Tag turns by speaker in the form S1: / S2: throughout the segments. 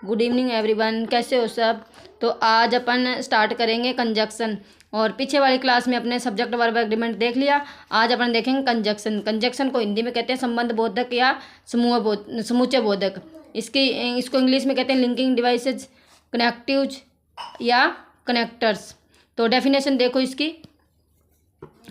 S1: Good evening everyone, कैसे हो सब। तो आज अपन स्टार्ट करेंगे कंजक्शन। और पीछे वाली क्लास में अपने सब्जेक्ट वर्ब एग्रीमेंट देख लिया। आज अपन देखेंगे कंजक्शन। कंजक्शन को हिंदी में कहते हैं संबंध बोधक या समूचे बोधक। इसको इंग्लिश में कहते हैं लिंकिंग डिवाइसेज, कनेक्टिव्स या कनेक्टर्स। तो डेफिनेशन देखो इसकी।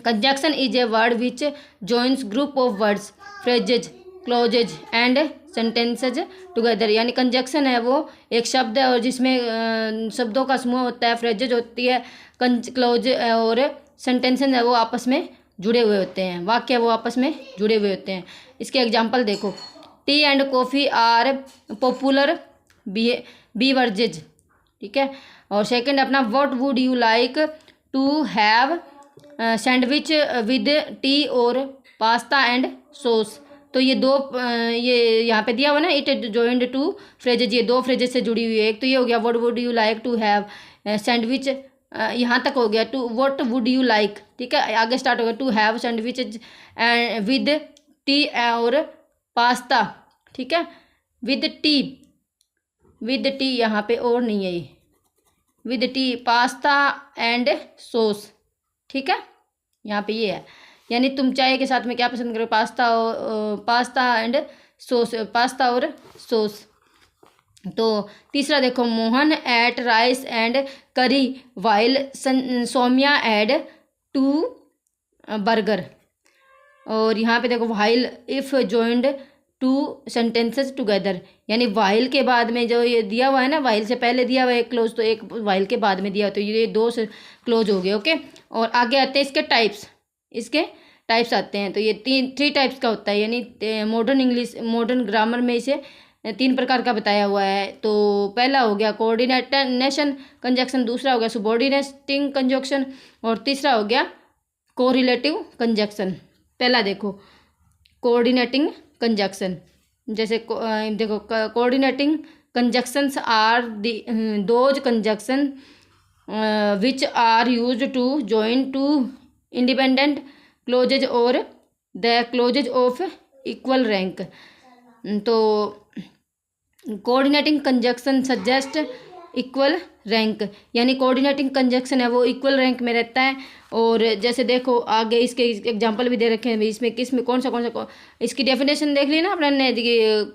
S1: Conjunction is a word which joins group of words, phrases, clauses and sentences together. यानी कंजक्शन है वो एक शब्द है और जिसमें शब्दों का समूह होता है, फ्रेजेज होती है, क्लोज और सेंटेंसेज है वो आपस में जुड़े हुए होते हैं, वाक्य वो आपस में जुड़े हुए होते हैं। इसके एग्जांपल देखो, tea and coffee are popular beverages, ठीक है। और सेकंड अपना, what would you like to have sandwich with tea और पास्ता एंड सॉस। तो ये दो ये यहाँ पे दिया हुआ ना, इट जॉइंड टू फ्रेजेज, ये दो फ्रेजेज से जुड़ी हुई है। एक तो ये हो गया what would you like to have sandwich, यहाँ तक हो गया। To what would you like, ठीक है। आगे स्टार्ट होगा to have sandwich with tea और पास्ता, ठीक है। विद टी यहाँ पे और नहीं है, ये with T, pasta and sauce, ठीक है। यहाँ पे ये है, यानी तुम चाय के साथ में क्या पसंद करो, पास्ता एंड सॉस, पास्ता और सॉस। तो तीसरा देखो, Mohan ate rice and curry while Saumya had two burger. और यहाँ पे देखो while if joined two sentences together, यानी वाइल के बाद में जो ये दिया हुआ है ना, वाइल से पहले दिया हुआ है एक क्लोज, तो एक वाइल के बाद में दिया हुआ, तो ये दो से क्लोज हो गए, ओके। और आगे आते हैं इसके टाइप्स आते हैं। तो ये थ्री टाइप्स का होता है, यानी मॉडर्न ग्रामर में इसे 3 प्रकार का बताया हुआ है। तो पहला हो गया कोऑर्डिनेशन कंजक्शन, दूसरा हो गया सुबॉर्डिनेटिंग कंजक्शन और तीसरा हो गया कोरिलेटिव कंजक्शन। पहला देखो कोऑर्डिनेटिंग कंजक्शन, जैसे देखो coordinating conjunctions are those conjunction which are used to join two independent clauses और the clauses of equal rank. तो coordinating conjunction suggest equal rank, यानी कोऑर्डिनेटिंग कंजक्शन है वो इक्वल रैंक में रहता है। और जैसे देखो आगे इसके एग्जांपल भी दे रखे हैं, इसमें किस में कौन सा इसकी डेफिनेशन देख ली ना अपने ने।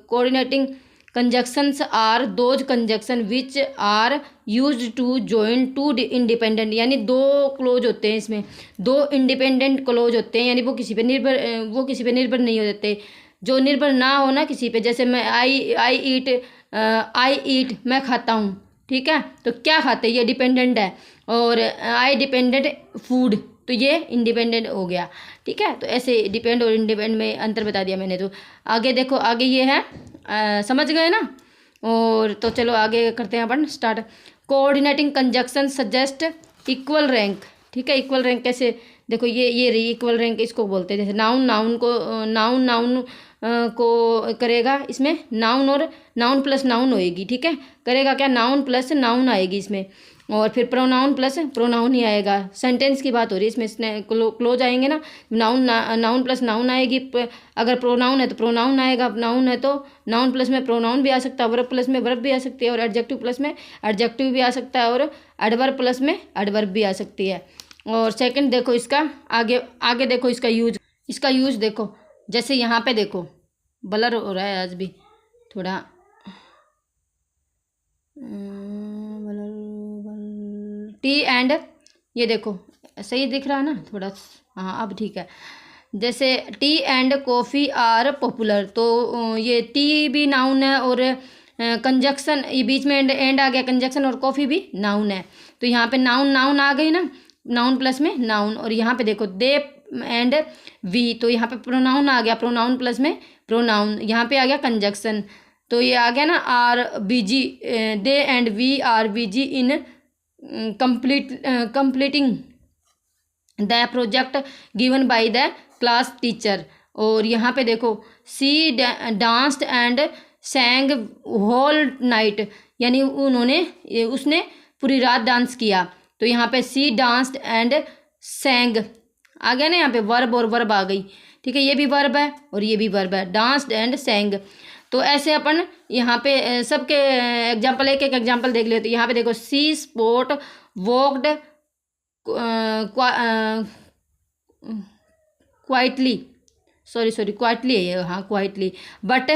S1: Coordinating conjunctions are those conjunction which are used to join two independent, यानी दो क्लोज होते हैं, इसमें दो इंडिपेंडेंट क्लोज होते हैं, यानी वो किसी पे निर्भर नहीं हो जाते। जो निर्भर ना हो ना किसी पे, जैसे मैं आई ईट मैं खाता हूँ, ठीक है। तो क्या खाते हैं, ये डिपेंडेंट है। और आई डिपेंडेंट फूड, तो ये इंडिपेंडेंट हो गया, ठीक है। तो ऐसे डिपेंड और इंडिपेंडेंट में अंतर बता दिया मैंने। तो आगे देखो, आगे ये है, समझ गए ना। और तो चलो आगे करते हैं अपन start. Coordinating conjunction suggest equal rank, ठीक है। इक्वल रैंक कैसे, देखो ये रही इक्वल रैंक, इसको बोलते हैं। जैसे नाउन को करेगा, इसमें नाउन और नाउन प्लस नाउन होएगी, ठीक है। करेगा क्या, नाउन प्लस नाउन आएगी इसमें, और फिर प्रोनाउन प्लस प्रोनाउन ही आएगा। सेंटेंस की बात हो रही है इसमें, क्लोज आएंगे ना, नाउन प्लस नाउन आएगी। अगर प्रोनाउन है तो प्रोनाउन आएगा, नाउन है तो नाउन प्लस में प्रोनाउन भी आ सकता है, वर्ब प्लस में वर्ब भी आ सकती है, और एडजेक्टिव प्लस में एडजेक्टिव भी आ सकता है, और एडवर्ब प्लस में एडवर्ब भी आ सकती है। और सेकंड देखो इसका आगे देखो इसका यूज देखो। जैसे यहाँ पे देखो ब्लर हो रहा है आज भी थोड़ा, टी एंड, ये देखो सही दिख रहा है ना थोड़ा, हाँ अब ठीक है। जैसे tea and coffee are popular, तो ये टी भी नाउन है और कंजक्शन, ये बीच में एंड आ गया कंजक्शन, और कॉफ़ी भी नाउन है। तो यहाँ पे नाउन आ गई ना, नाउन प्लस में नाउन। और यहाँ पे देखो दे एंड वी, तो यहाँ पे प्रोनाउन आ गया, प्रोनाउन प्लस में प्रोनाउन, यहाँ पे आ गया कंजक्शन। तो ये आ गया ना are busy, they and we are busy in completing the project given by the class teacher. और यहाँ पे देखो she danced and sang whole night, यानी उसने पूरी रात डांस किया। तो यहाँ पे सी डांस्ड एंड सैंग आ गया ना, यहाँ पे वर्ब और वर्ब आ गई, ठीक है। ये भी वर्ब है और ये भी वर्ब है, डांस्ड एंड सैंग। तो ऐसे अपन यहाँ पे सबके एग्जाम्पल एक एक एग्जाम्पल देख लेते। यहाँ पे देखो, सी स्पोर्ट वॉकड क्वाइटली, क्वाइटली है ये, हाँ क्वाइटली, बट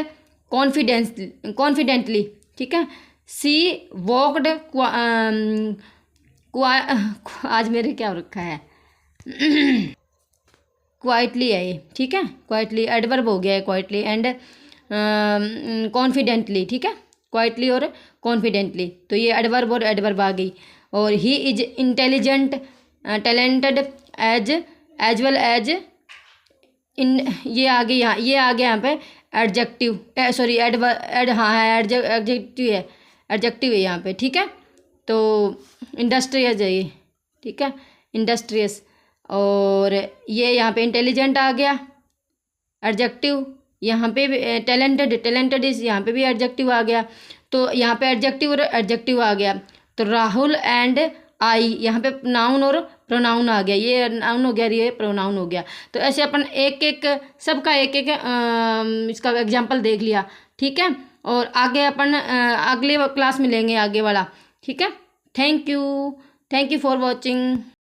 S1: कॉन्फिडेंटली, ठीक है। सी वॉकड आज मेरे क्या हो रखा है क्वाइटली है ये, ठीक है। क्वाइटली एडवर्ब हो गया है, क्वाइटली एंड कॉन्फिडेंटली, ठीक है। क्वाइटली और कॉन्फिडेंटली, तो ये एडवर्ब और एडवर्ब आ गई। और he is intelligent talented as well as in, ये आ गई यहाँ, ये आ गया यहाँ पे एडजेक्टिव, सॉरी हाँ है एडजेक्टिव है, एडजेक्टिव है यहाँ पे, ठीक है। तो इंडस्ट्रियस है ये, ठीक है, इंडस्ट्रियस। और ये यहाँ पे इंटेलिजेंट आ गया एडजेक्टिव, यहाँ पे भी टैलेंटेड इस, यहाँ पे भी एडजेक्टिव आ गया। तो यहाँ पे एडजेक्टिव और एडजेक्टिव आ गया। तो राहुल एंड आई, यहाँ पे नाउन और प्रोनाउन आ गया, ये नाउन हो गया, ये प्रोनाउन हो गया। तो ऐसे अपन एक एक सबका एक एक इसका एग्जाम्पल देख लिया, ठीक है। और आगे अपन अगले क्लास में लेंगे आगे वाला, ठीक है। Thank you for watching.